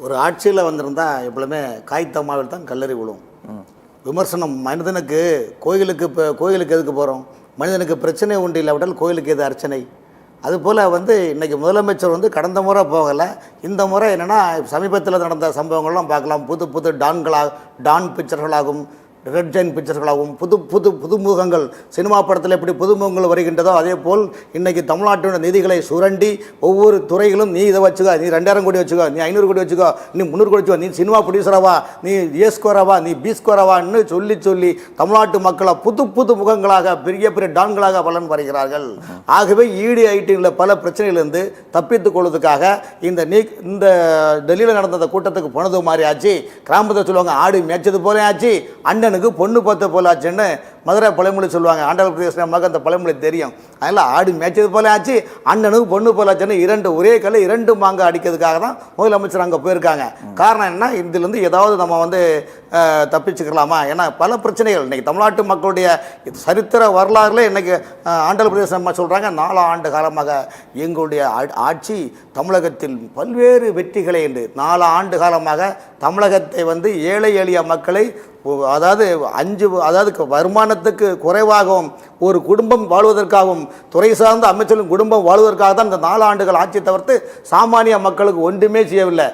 ஒரு ஆட்சியில் வந்திருந்தால் எப்பொழுதுமே காய்த்தம்மாவில் தான் கல்லறி விழும். விமர்சனம் மனிதனுக்கு கோயிலுக்கு எதுக்கு போகிறோம், மனிதனுக்கு பிரச்சனை உண்டு இல்லாவிட்டால் கோயிலுக்கு எது அர்ச்சனை. அதுபோல் இன்றைக்கி முதலமைச்சர் கடந்த முறை போகலை, இந்த முறை என்னென்னா சமீபத்தில் நடந்த சம்பவங்கள்லாம் பார்க்கலாம். புது புது டான் பிக்சர்களாகும், ரெட் ஜெயின் பிக்சர்களாகவும் புதுமுகங்கள் சினிமா படத்தில் எப்படி புதுமுகங்கள் வருகின்றதோ அதே போல் இன்றைக்கி தமிழ்நாட்டினுடைய நிதிகளை சுரண்டி ஒவ்வொரு துறைகளும் நீ இதை வச்சுக்கோ, நீ 2000 கோடி வச்சுக்கோ, நீ 500 கோடி வச்சுக்கோ, நீ 300 கோடி வச்சுக்கோ, நீ சினிமா ப்ரொடியூசராவா, நீ ஏ ஸ்கோராவா, நீ பி ஸ்கோராவான்னு சொல்லி தமிழ்நாட்டு மக்களை புது முகங்களாக பெரிய டான்களாக பலன் வருகிறார்கள். ஆகவே ஐடியில் பல பிரச்சனைகளிலிருந்து தப்பித்துக் கொள்வதற்காக இந்த டெல்லியில் நடந்த கூட்டத்துக்கு போனது மாதிரி ஆச்சு. கிராமத்தில் சொல்லுவாங்க ஆடு மேய்ச்சது போல ஆச்சு, அண்ணன் பொண்ணு பார்த்த போலாச்சுன்னு மதுரை பழமொழி சொல்லுவாங்க. ஆண்டாள் பிரதேச நமக்கு அந்த பழமொழி தெரியும். அதனால் ஆடு மேய்ச்சது போல ஆச்சு, அண்ணனுக்கு பொண்ணு போலாச்சுன்னு ஒரே கல்லை 2 மாங்க அடிக்கிறதுக்காக தான் முதலமைச்சர் அங்கே போயிருக்காங்க. காரணம் என்ன, இதிலிருந்து ஏதாவது நம்ம தப்பிச்சுக்கலாமா? ஏன்னா பல பிரச்சனைகள் இன்றைக்கி தமிழ்நாட்டு மக்களுடைய சரித்திர வரலாறுல இன்றைக்கி ஆண்டாள் பிரதேசம் சொல்கிறாங்க 4 ஆண்டு காலமாக எங்களுடைய ஆட்சி தமிழகத்தில் பல்வேறு வெற்றிகளை என்று 4 ஆண்டு காலமாக தமிழகத்தை ஏழை எளிய மக்களை அதாவது வருமானத்துக்கு குறைவாகவும் ஒரு குடும்பம் வாழ்வதற்காகவும் துறை சார்ந்த அமைச்சரின் குடும்பம் வாழ்வதற்காக தான் இந்த 4 ஆண்டுகள் ஆட்சி தவிர்த்து சாமானிய மக்களுக்கு ஒன்றுமே செய்யவில்லை.